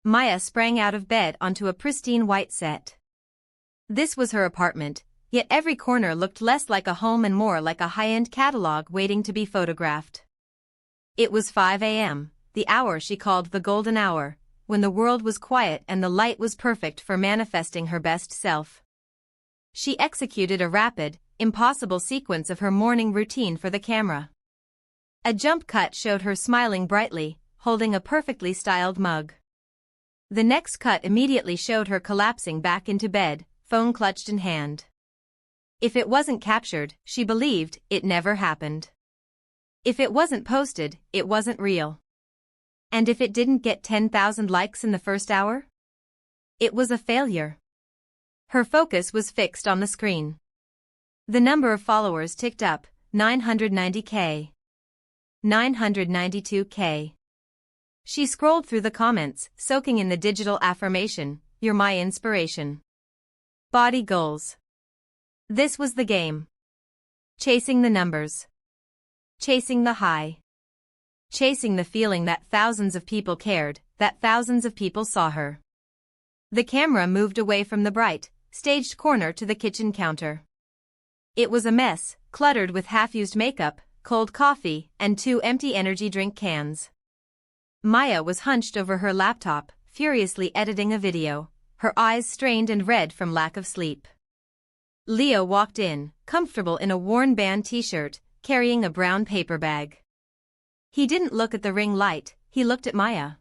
Maya sprang out of bed onto a pristine white set. This was her apartment, yet every corner looked less like a home and more like a high-end catalog waiting to be photographed. It was 5 a.m., the hour she called the golden hour, when the world was quiet and the light was perfect for manifesting her best self. She executed a rapid, impossible sequence of her morning routine for the camera. A jump cut showed her smiling brightly, holding a perfectly styled mug. The next cut immediately showed her collapsing back into bed, phone clutched in hand. If it wasn't captured, she believed, it never happened. If it wasn't posted, it wasn't real. And if it didn't get 10,000 likes in the first hour? It was a failure. Her focus was fixed on the screen. The number of followers ticked up, 990K. 992K. She scrolled through the comments, soaking in the digital affirmation, "You're my inspiration." Body goals. This was the game. Chasing the numbers. Chasing the high. Chasing the feeling that thousands of people cared, that thousands of people saw her. The camera moved away from the bright, staged corner to the kitchen counter. It was a mess, cluttered with half-used makeup, cold coffee, and 2 empty energy drink cans. Maya was hunched over her laptop, furiously editing a video, her eyes strained and red from lack of sleep. Leo walked in, comfortable in a worn band t-shirt, carrying a brown paper bag. He didn't look at the ring light, he looked at Maya.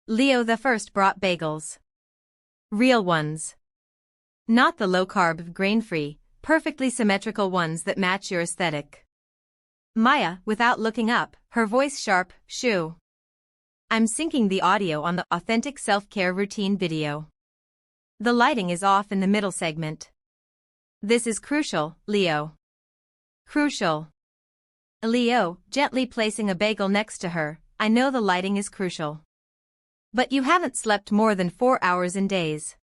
Leo the First brought bagels. Real ones. Not the low-carb, grain-free, perfectly symmetrical ones that match your aesthetic. Maya, without looking up, her voice sharp, "Shoo. I'm syncing the audio on the authentic self-care routine video. The lighting is off in the middle segment. This is crucial, Leo. Crucial." Leo, gently placing a bagel next to her, "I know the lighting is crucial. But you haven't slept more than 4 hours in days.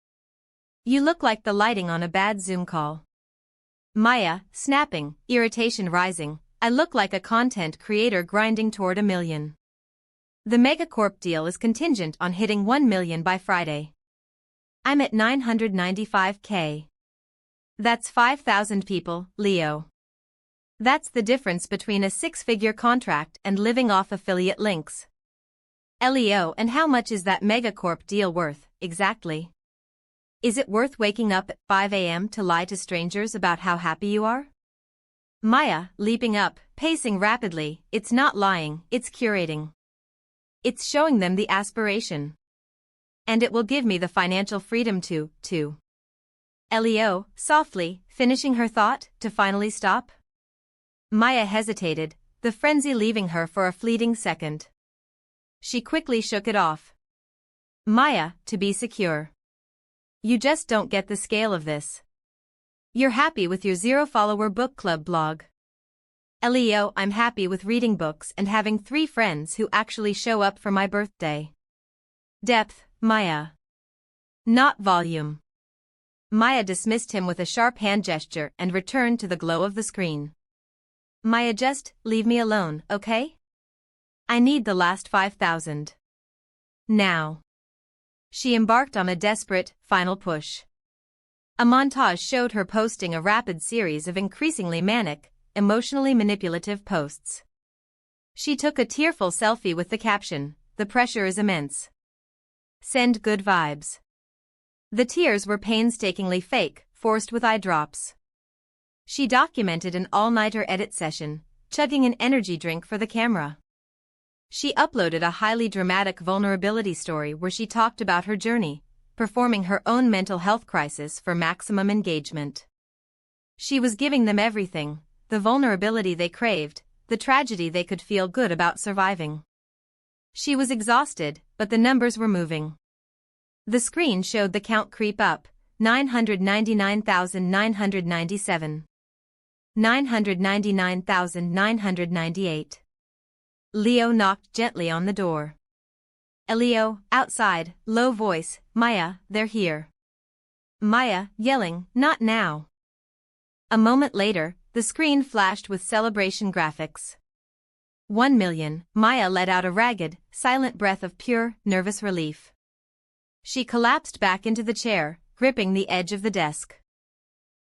You look like the lighting on a bad Zoom call." Maya, snapping, irritation rising, "I look like a content creator grinding toward $1 million. The megacorp deal is contingent on hitting 1 million by Friday. I'm at 995K. That's 5,000 people, Leo. That's the difference between a 6-figure contract and living off affiliate links. Leo, and how much is that megacorp deal worth, exactly? Is it worth waking up at 5 a.m. to lie to strangers about how happy you are?" Maya, leaping up, pacing rapidly, "It's not lying, it's curating. It's showing them the aspiration. And it will give me the financial freedom to. Leo, softly, finishing her thought, "to finally stop?" Maya hesitated, the frenzy leaving her for a fleeting second. She quickly shook it off. "Maya, to be secure. You just don't get the scale of this. You're happy with your 0-follower book club blog. Leo, I'm happy with reading books and having 3 friends who actually show up for my birthday. Depth, Maya. Not volume." Maya dismissed him with a sharp hand gesture and returned to the glow of the screen. "Maya, just leave me alone, okay? I need the last 5,000. Now." She embarked on a desperate, final push. A montage showed her posting a rapid series of increasingly manic, emotionally manipulative posts. She took a tearful selfie with the caption, "The pressure is immense. Send good vibes." The tears were painstakingly fake, forced with eye drops. She documented an all-nighter edit session, chugging an energy drink for the camera. She uploaded a highly dramatic vulnerability story where she talked about her journey, performing her own mental health crisis for maximum engagement. She was giving them everything, the vulnerability they craved, the tragedy they could feel good about surviving. She was exhausted, but the numbers were moving. The screen showed the count creep up, 999,997. 999,998. Leo knocked gently on the door. Leo, outside, low voice, "Maya, they're here." Maya, yelling, "Not now." A moment later, the screen flashed with celebration graphics. 1 million, Maya let out a ragged, silent breath of pure, nervous relief. She collapsed back into the chair, gripping the edge of the desk.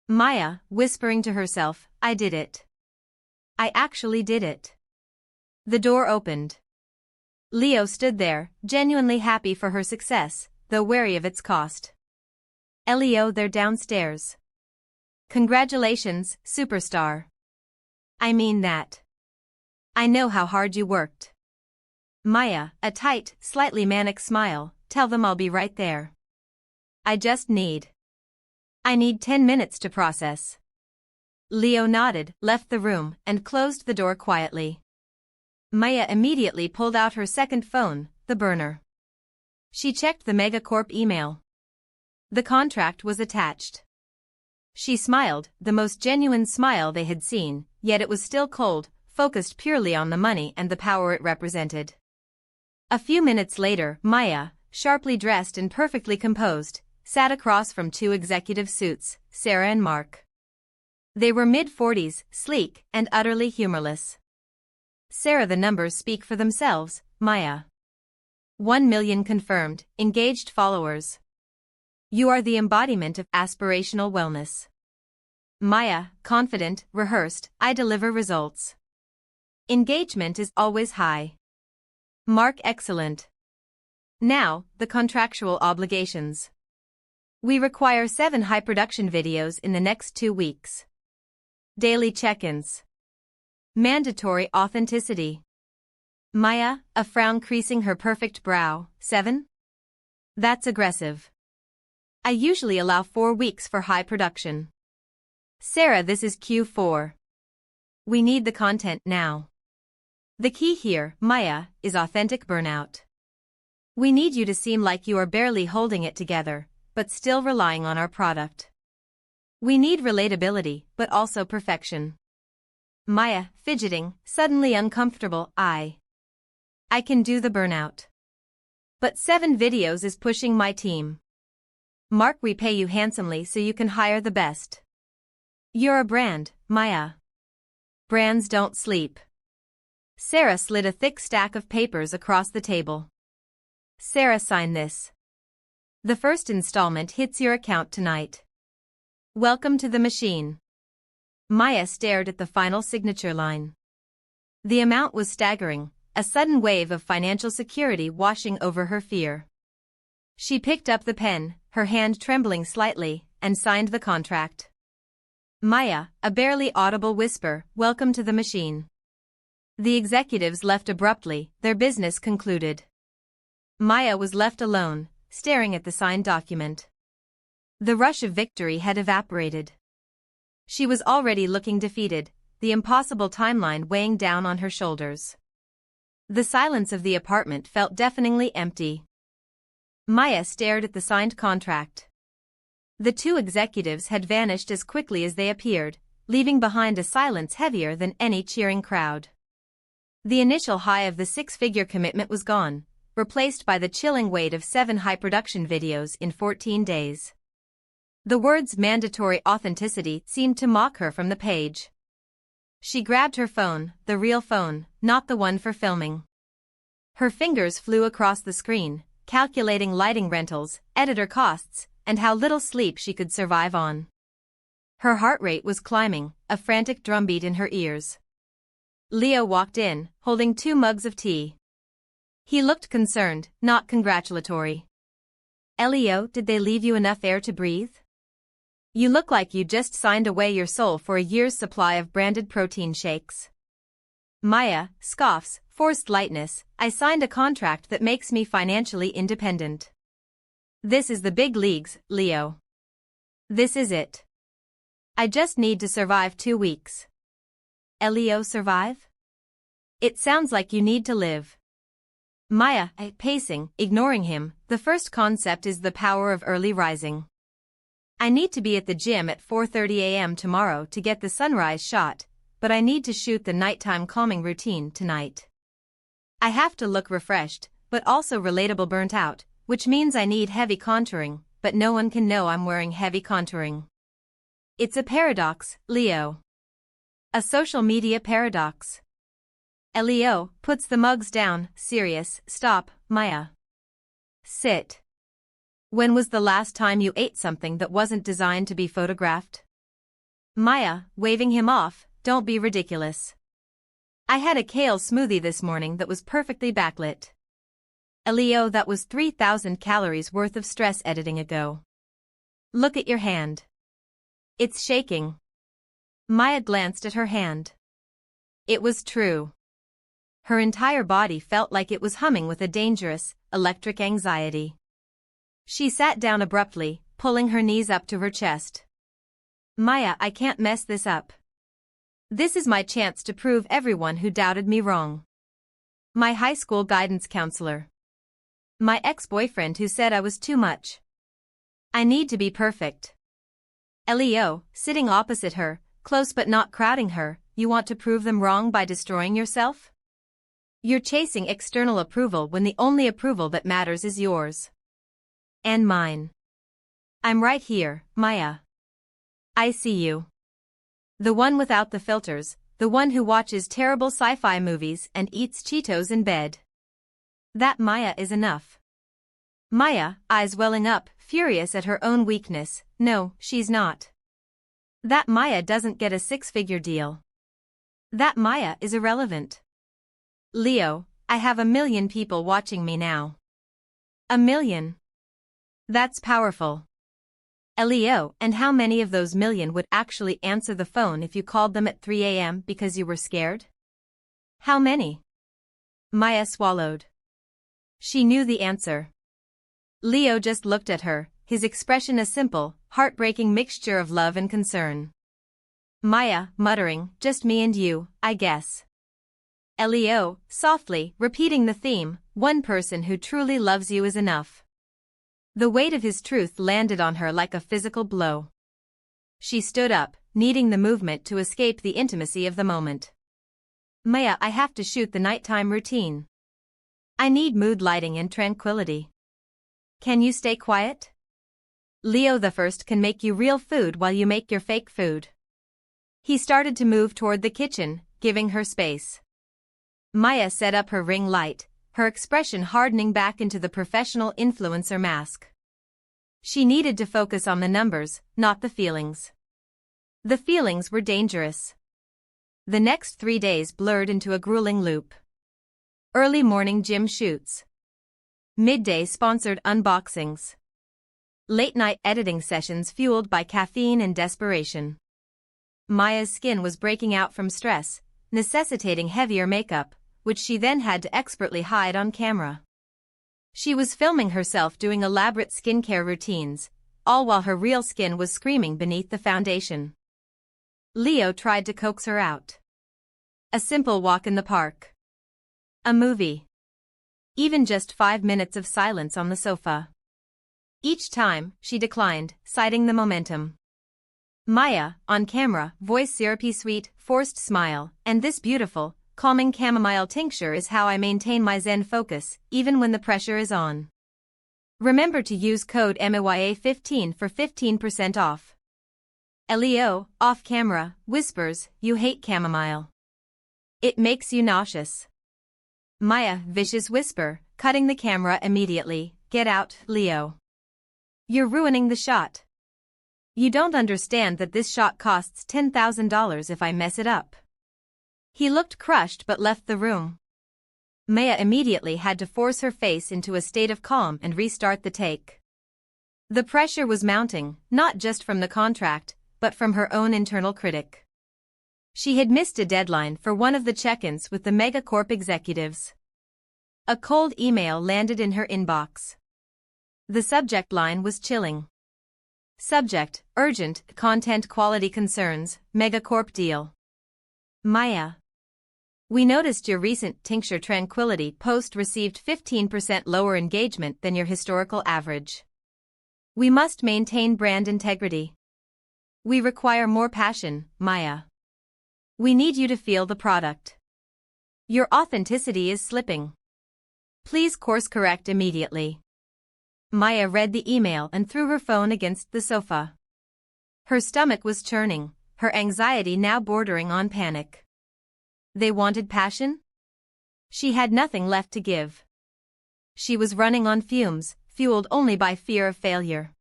Maya, whispering to herself, I did it. I actually did it. The door opened. Leo stood there, genuinely happy for her success, though wary of its cost. Leo, they're downstairs. Congratulations, superstar. I mean that. I know how hard you worked. Maya, a tight, slightly manic smile, tell them I'll be right there. I need 10 minutes to process. Leo nodded, left the room, and closed the door quietly. Maya immediately pulled out her second phone, the burner. She checked the Megacorp email. The contract was attached. She smiled, the most genuine smile they had seen, yet it was still cold, focused purely on the money and the power it represented. A few minutes later, Maya, sharply dressed and perfectly composed, sat across from two executive suits, Sarah and Mark. They were mid-40s, sleek, and utterly humorless. Sarah, the numbers speak for themselves, Maya. 1 million confirmed, engaged followers. You are the embodiment of aspirational wellness. Maya, confident, rehearsed, I deliver results. Engagement is always high. Mark, excellent. Now, the contractual obligations. We require 7 high-production videos in the next 2 weeks. Daily check-ins. Mandatory authenticity. Maya, a frown creasing her perfect brow, 7? That's aggressive. I usually allow 4 weeks for high production. Sarah, this is Q4. We need the content now. The key here, Maya, is authentic burnout. We need you to seem like you are barely holding it together, but still relying on our product. We need relatability, but also perfection. Maya, fidgeting, suddenly uncomfortable, I can do the burnout. But 7 videos is pushing my team. Mark, we pay you handsomely so you can hire the best. You're a brand, Maya. Brands don't sleep. Sarah slid a thick stack of papers across the table. Sarah, sign this. The first installment hits your account tonight. Welcome to the machine. Maya stared at the final signature line. The amount was staggering, a sudden wave of financial security washing over her fear. She picked up the pen, her hand trembling slightly, and signed the contract. Maya, a barely audible whisper, welcome to the machine. The executives left abruptly, their business concluded. Maya was left alone, staring at the signed document. The rush of victory had evaporated. She was already looking defeated, the impossible timeline weighing down on her shoulders. The silence of the apartment felt deafeningly empty. Maya stared at the signed contract. The 2 executives had vanished as quickly as they appeared, leaving behind a silence heavier than any cheering crowd. The initial high of the 6-figure commitment was gone, replaced by the chilling weight of 7 high-production videos in 14 days. The words mandatory authenticity seemed to mock her from the page. She grabbed her phone, the real phone, not the one for filming. Her fingers flew across the screen, calculating lighting rentals, editor costs, and how little sleep she could survive on. Her heart rate was climbing, a frantic drumbeat in her ears. Leo walked in, holding 2 mugs of tea. He looked concerned, not congratulatory. Leo, did they leave you enough air to breathe? You look like you just signed away your soul for a year's supply of branded protein shakes. Maya scoffs, forced lightness, I signed a contract that makes me financially independent. This is the big leagues, Leo. This is it. I just need to survive 2 weeks. Leo, survive? It sounds like you need to live. Maya, pacing, ignoring him, the first concept is the power of early rising. I need to be at the gym at 4:30 a.m. tomorrow to get the sunrise shot, but I need to shoot the nighttime calming routine tonight. I have to look refreshed, but also relatable burnt out, which means I need heavy contouring, but no one can know I'm wearing heavy contouring. It's a paradox, Leo. A social media paradox. Leo puts the mugs down, serious, stop, Maya. Sit. When was the last time you ate something that wasn't designed to be photographed? Maya, waving him off, don't be ridiculous. I had a kale smoothie this morning that was perfectly backlit. Leo, that was 3,000 calories worth of stress editing ago. Look at your hand. It's shaking. Maya glanced at her hand. It was true. Her entire body felt like it was humming with a dangerous, electric anxiety. She sat down abruptly, pulling her knees up to her chest. Maya, I can't mess this up. This is my chance to prove everyone who doubted me wrong. My high school guidance counselor. My ex-boyfriend who said I was too much. I need to be perfect. Leo, sitting opposite her, close but not crowding her, you want to prove them wrong by destroying yourself? You're chasing external approval when the only approval that matters is yours. And mine. I'm right here, Maya. I see you. The one without the filters, the one who watches terrible sci-fi movies and eats Cheetos in bed. That Maya is enough. Maya, eyes welling up, furious at her own weakness, no, she's not. That Maya doesn't get a six-figure deal. That Maya is irrelevant. Leo, I have 1 million people watching me now. 1 million. That's powerful. Leo, and how many of those million would actually answer the phone if you called them at 3 a.m. because you were scared? How many? Maya swallowed. She knew the answer. Leo just looked at her, his expression a simple, heartbreaking mixture of love and concern. Maya, muttering, just me and you, I guess. Leo, softly, repeating the theme, one person who truly loves you is enough. The weight of his truth landed on her like a physical blow. She stood up, needing the movement to escape the intimacy of the moment. Maya, I have to shoot the nighttime routine. I need mood lighting and tranquility. Can you stay quiet? Leo the First can make you real food while you make your fake food. He started to move toward the kitchen, giving her space. Maya set up her ring light, her expression hardening back into the professional influencer mask. She needed to focus on the numbers, not the feelings. The feelings were dangerous. The next 3 days blurred into a grueling loop. Early morning gym shoots. Midday sponsored unboxings. Late-night editing sessions fueled by caffeine and desperation. Maya's skin was breaking out from stress, necessitating heavier makeup, which she then had to expertly hide on camera. She was filming herself doing elaborate skincare routines, all while her real skin was screaming beneath the foundation. Leo tried to coax her out. A simple walk in the park. A movie. Even just 5 minutes of silence on the sofa. Each time, she declined, citing the momentum. Maya, on camera, voice syrupy sweet, forced smile, and this beautiful, calming chamomile tincture is how I maintain my zen focus, even when the pressure is on. Remember to use code MAYA15 for 15% off. Leo, off camera, whispers, you hate chamomile. It makes you nauseous. Maya, vicious whisper, cutting the camera immediately, get out, Leo. You're ruining the shot. You don't understand that this shot costs $10,000 if I mess it up. He looked crushed but left the room. Maya immediately had to force her face into a state of calm and restart the take. The pressure was mounting, not just from the contract, but from her own internal critic. She had missed a deadline for one of the check-ins with the megacorp executives. A cold email landed in her inbox. The subject line was chilling. Subject, urgent, content quality concerns, megacorp deal. Maya. We noticed your recent Tincture Tranquility post received 15% lower engagement than your historical average. We must maintain brand integrity. We require more passion, Maya. We need you to feel the product. Your authenticity is slipping. Please course correct immediately. Maya read the email and threw her phone against the sofa. Her stomach was churning, her anxiety now bordering on panic. They wanted passion? She had nothing left to give. She was running on fumes, fueled only by fear of failure.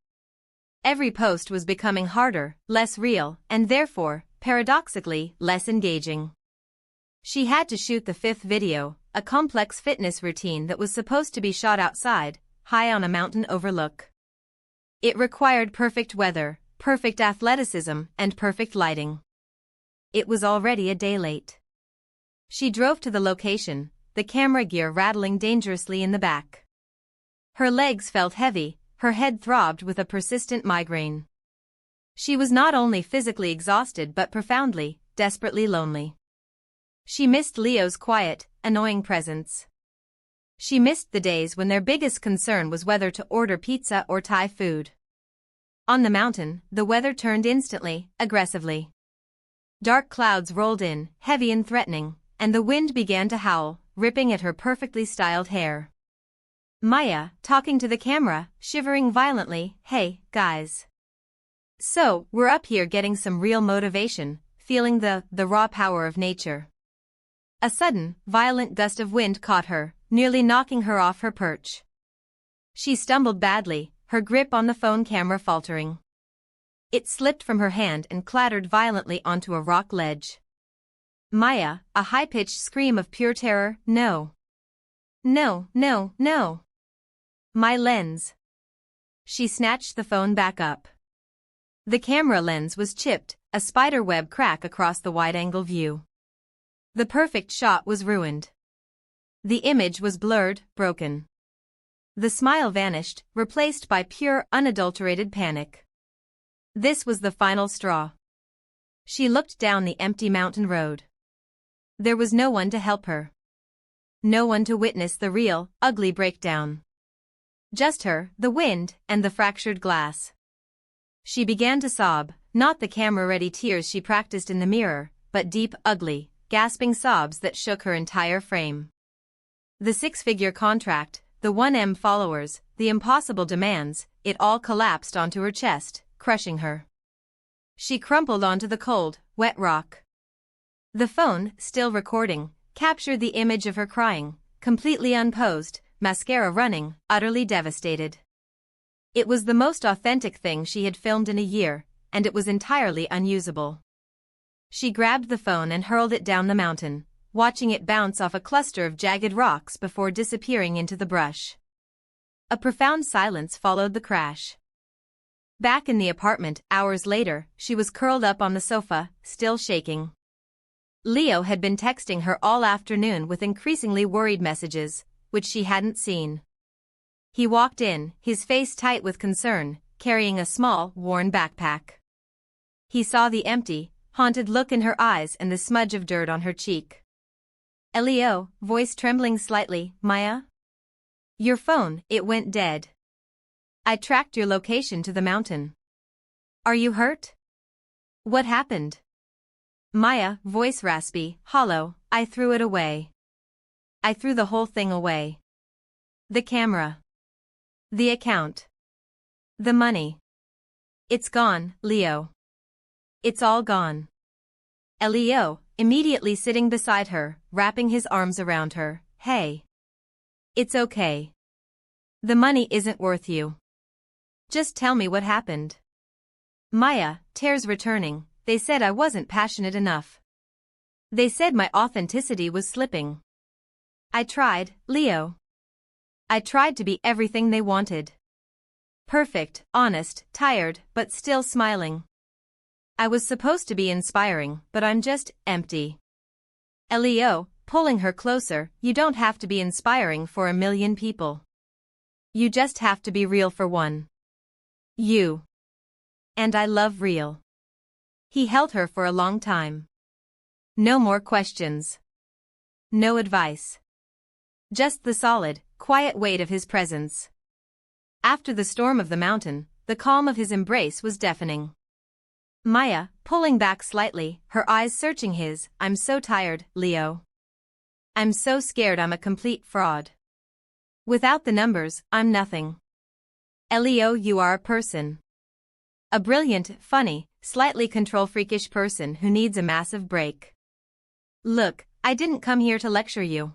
Every post was becoming harder, less real, and therefore, paradoxically, less engaging. She had to shoot the fifth video, a complex fitness routine that was supposed to be shot outside, high on a mountain overlook. It required perfect weather, perfect athleticism, and perfect lighting. It was already a day late. She drove to the location, the camera gear rattling dangerously in the back. Her legs felt heavy, her head throbbed with a persistent migraine. She was not only physically exhausted but profoundly, desperately lonely. She missed Leo's quiet, annoying presence. She missed the days when their biggest concern was whether to order pizza or Thai food. On the mountain, the weather turned instantly, aggressively. Dark clouds rolled in, heavy and threatening, and the wind began to howl, ripping at her perfectly styled hair. Maya, talking to the camera, shivering violently, "Hey, guys. So, we're up here getting some real motivation, feeling the raw power of nature." A sudden, violent gust of wind caught her, nearly knocking her off her perch. She stumbled badly, her grip on the phone camera faltering. It slipped from her hand and clattered violently onto a rock ledge. Maya, a high-pitched scream of pure terror, "No. No, no, no. My lens." She snatched the phone back up. The camera lens was chipped, a spiderweb crack across the wide-angle view. The perfect shot was ruined. The image was blurred, broken. The smile vanished, replaced by pure, unadulterated panic. This was the final straw. She looked down the empty mountain road. There was no one to help her. No one to witness the real, ugly breakdown. Just her, the wind, and the fractured glass. She began to sob, not the camera-ready tears she practiced in the mirror, but deep, ugly, gasping sobs that shook her entire frame. The six-figure contract, the 1M followers, the impossible demands, it all collapsed onto her chest, crushing her. She crumpled onto the cold, wet rock. The phone, still recording, captured the image of her crying, completely unposed, mascara running, utterly devastated. It was the most authentic thing she had filmed in a year, and it was entirely unusable. She grabbed the phone and hurled it down the mountain, watching it bounce off a cluster of jagged rocks before disappearing into the brush. A profound silence followed the crash. Back in the apartment, hours later, she was curled up on the sofa, still shaking. Leo had been texting her all afternoon with increasingly worried messages, which she hadn't seen. He walked in, his face tight with concern, carrying a small, worn backpack. He saw the empty, haunted look in her eyes and the smudge of dirt on her cheek. "Leo," voice trembling slightly, "Maya? Your phone, it went dead. I tracked your location to the mountain. Are you hurt? What happened?" Maya, voice raspy, hollow, "I threw it away. I threw the whole thing away. The camera. The account. The money. It's gone, Leo. It's all gone." Leo, immediately sitting beside her, wrapping his arms around her, "Hey. It's okay. The money isn't worth you. Just tell me what happened." Maya, tears returning, "They said I wasn't passionate enough. They said my authenticity was slipping. I tried, Leo. I tried to be everything they wanted. Perfect, honest, tired, but still smiling. I was supposed to be inspiring, but I'm just empty." Leo, pulling her closer, "You don't have to be inspiring for a million people. You just have to be real for one. You. And I love real." He held her for a long time. No more questions. No advice. Just the solid, quiet weight of his presence. After the storm of the mountain, the calm of his embrace was deafening. Maya, pulling back slightly, her eyes searching his, "I'm so tired, Leo. I'm so scared I'm a complete fraud. Without the numbers, I'm nothing. Leo, you are a person. A brilliant, funny, slightly control-freakish person who needs a massive break. Look, I didn't come here to lecture you.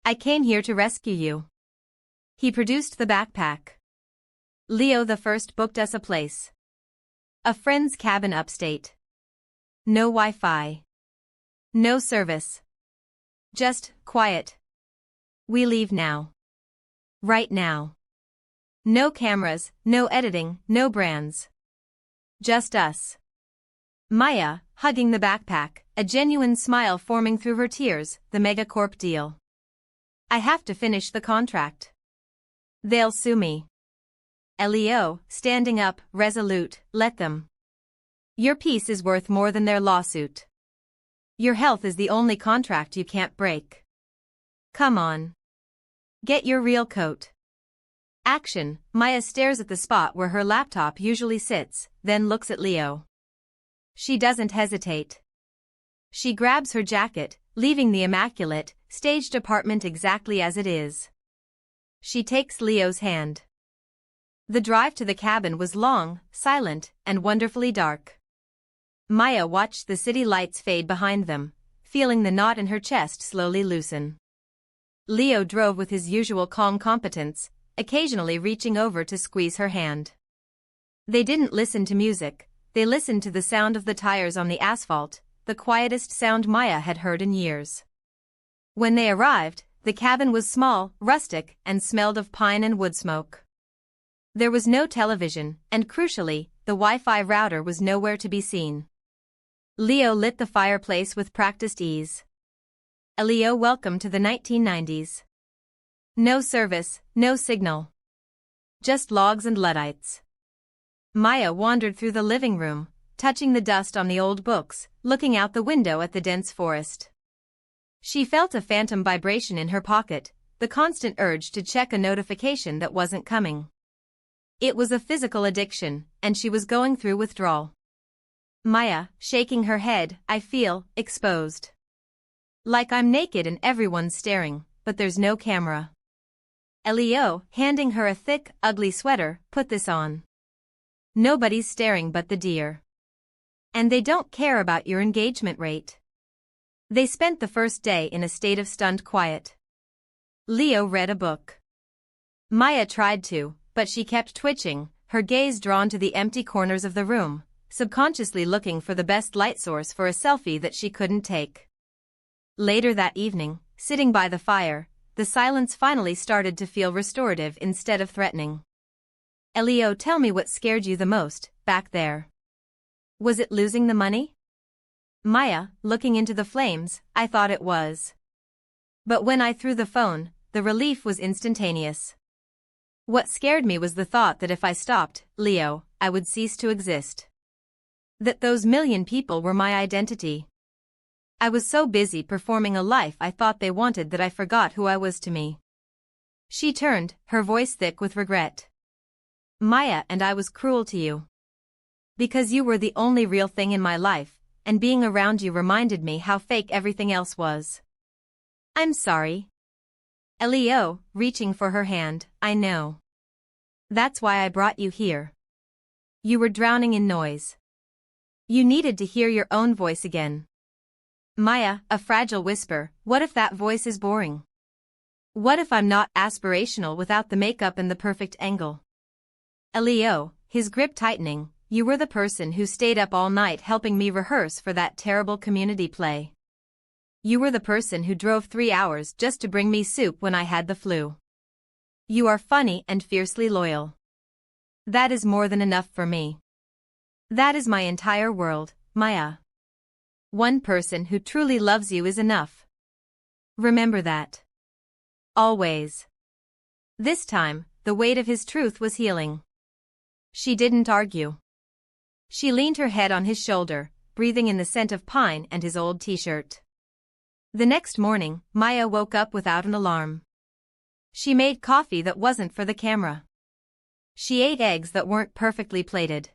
I came here to rescue you. He produced the backpack. Leo the First booked us a place. A friend's cabin upstate. No Wi-Fi. No service. Just quiet. We leave now. Right now. No cameras, no editing, no brands. Just us. Maya, hugging the backpack, a genuine smile forming through her tears, the megacorp deal. I have to finish the contract. They'll sue me. Leo, standing up, resolute, let them. Your peace is worth more than their lawsuit. Your health is the only contract you can't break. Come on. Get your real coat. Action. Maya stares at the spot where her laptop usually sits, then looks at Leo. She doesn't hesitate. She grabs her jacket, leaving the immaculate, staged apartment exactly as it is. She takes Leo's hand. The drive to the cabin was long, silent, and wonderfully dark. Maya watched the city lights fade behind them, feeling the knot in her chest slowly loosen. Leo drove with his usual calm competence, occasionally reaching over to squeeze her hand. They didn't listen to music, they listened to the sound of the tires on the asphalt, the quietest sound Maya had heard in years. When they arrived, the cabin was small, rustic, and smelled of pine and wood smoke. There was no television, and crucially, the Wi-Fi router was nowhere to be seen. Leo lit the fireplace with practiced ease. Leo, welcome to the 1990s. No service, no signal. Just logs and Luddites. Maya wandered through the living room, touching the dust on the old books, looking out the window at the dense forest. She felt a phantom vibration in her pocket, the constant urge to check a notification that wasn't coming. It was a physical addiction, and she was going through withdrawal. Maya, shaking her head, I feel exposed. Like I'm naked and everyone's staring, but there's no camera. Leo, handing her a thick, ugly sweater, put this on. Nobody's staring but the deer. And they don't care about your engagement rate. They spent the first day in a state of stunned quiet. Leo read a book. Maya tried to, but she kept twitching, her gaze drawn to the empty corners of the room, subconsciously looking for the best light source for a selfie that she couldn't take. Later that evening, sitting by the fire, the silence finally started to feel restorative instead of threatening. Leo, tell me what scared you the most, back there. Was it losing the money? Maya, looking into the flames, I thought it was. But when I threw the phone, the relief was instantaneous. What scared me was the thought that if I stopped, Leo, I would cease to exist. That those million people were my identity. I was so busy performing a life I thought they wanted that I forgot who I was to me. She turned, her voice thick with regret. Maya, and I was cruel to you. Because you were the only real thing in my life, and being around you reminded me how fake everything else was. I'm sorry. Leo, reaching for her hand, I know. That's why I brought you here. You were drowning in noise. You needed to hear your own voice again. Maya, a fragile whisper, what if that voice is boring? What if I'm not aspirational without the makeup and the perfect angle? Leo, his grip tightening, you were the person who stayed up all night helping me rehearse for that terrible community play. You were the person who drove 3 hours just to bring me soup when I had the flu. You are funny and fiercely loyal. That is more than enough for me. That is my entire world, Maya. One person who truly loves you is enough. Remember that. Always. This time, the weight of his truth was healing. She didn't argue. She leaned her head on his shoulder, breathing in the scent of pine and his old t-shirt. The next morning, Maya woke up without an alarm. She made coffee that wasn't for the camera. She ate eggs that weren't perfectly plated.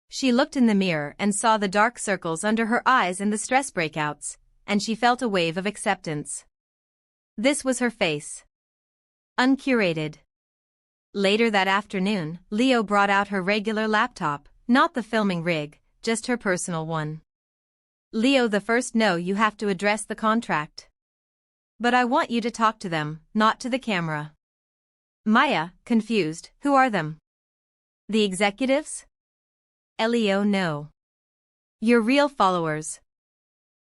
She looked in the mirror and saw the dark circles under her eyes and the stress breakouts, and she felt a wave of acceptance. This was her face. Uncurated. Later that afternoon, Leo brought out her regular laptop, not the filming rig, just her personal one. Leo, the first, no, you have to address the contract. But I want you to talk to them, not to the camera. Maya, confused, who are them? The executives? Leo, no. Your real followers.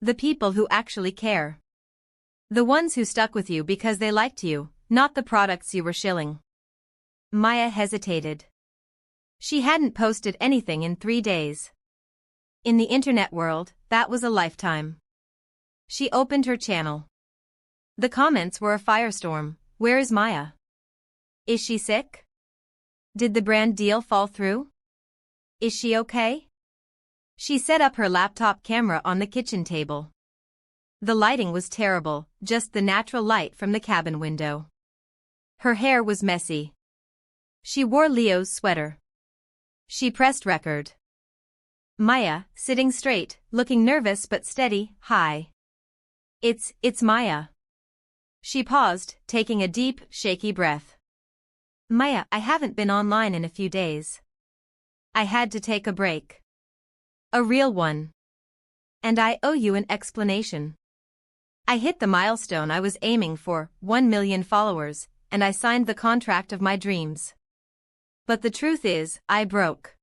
The people who actually care. The ones who stuck with you because they liked you, not the products you were shilling. Maya hesitated. She hadn't posted anything in 3 days. In the internet world, that was a lifetime. She opened her channel. The comments were a firestorm. Where is Maya? Is she sick? Did the brand deal fall through? Is she okay? She set up her laptop camera on the kitchen table. The lighting was terrible, just the natural light from the cabin window. Her hair was messy. She wore Leo's sweater. She pressed record. Maya, sitting straight, looking nervous but steady. Hi. It's Maya. She paused, taking a deep, shaky breath. Maya, I haven't been online in a few days. I had to take a break. A real one. And I owe you an explanation. I hit the milestone I was aiming for, 1 million followers, and I signed the contract of my dreams. But the truth is, I broke.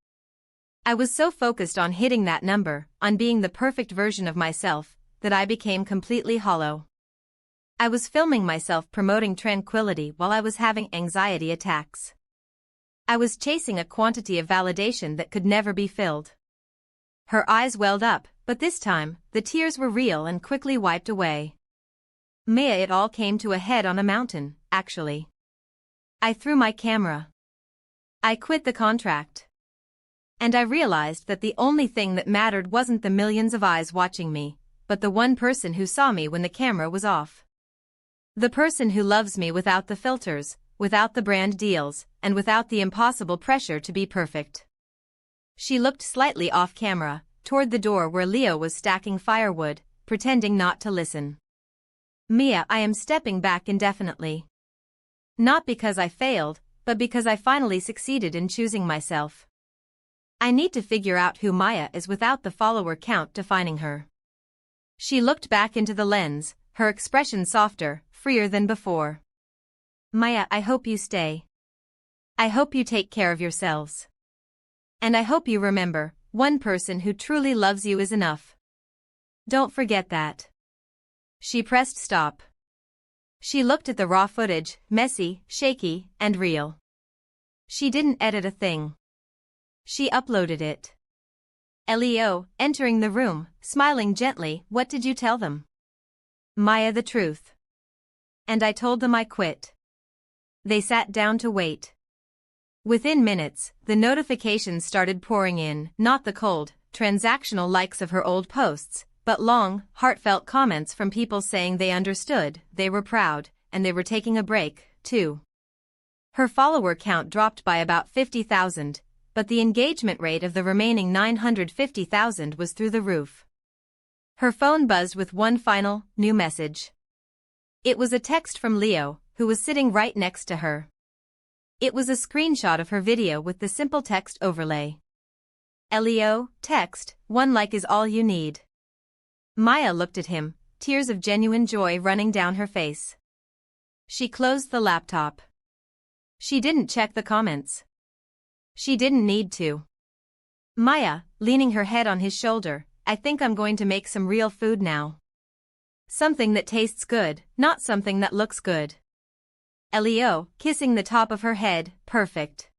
I was so focused on hitting that number, on being the perfect version of myself, that I became completely hollow. I was filming myself promoting tranquility while I was having anxiety attacks. I was chasing a quantity of validation that could never be filled. Her eyes welled up, but this time, the tears were real and quickly wiped away. Maya, it all came to a head on a mountain, actually. I threw my camera. I quit the contract. And I realized that the only thing that mattered wasn't the millions of eyes watching me, but the one person who saw me when the camera was off. The person who loves me without the filters, without the brand deals, and without the impossible pressure to be perfect. She looked slightly off camera, toward the door where Leo was stacking firewood, pretending not to listen. Mia, I am stepping back indefinitely. Not because I failed, but because I finally succeeded in choosing myself. I need to figure out who Maya is without the follower count defining her. She looked back into the lens, her expression softer, freer than before. Maya, I hope you stay. I hope you take care of yourselves. And I hope you remember, one person who truly loves you is enough. Don't forget that. She pressed stop. She looked at the raw footage, messy, shaky, and real. She didn't edit a thing. She uploaded it. Leo, entering the room, smiling gently, what did you tell them? Maya, the truth. And I told them I quit. They sat down to wait. Within minutes, the notifications started pouring in, not the cold, transactional likes of her old posts, but long, heartfelt comments from people saying they understood, they were proud, and they were taking a break, too. Her follower count dropped by about 50,000, but the engagement rate of the remaining 950,000 was through the roof. Her phone buzzed with one final, new message. It was a text from Leo, who was sitting right next to her. It was a screenshot of her video with the simple text overlay. Leo, text, one like is all you need. Maya looked at him, tears of genuine joy running down her face. She closed the laptop. She didn't check the comments. She didn't need to. Maya, leaning her head on his shoulder, I think I'm going to make some real food now. Something that tastes good, not something that looks good. Leo, kissing the top of her head, perfect.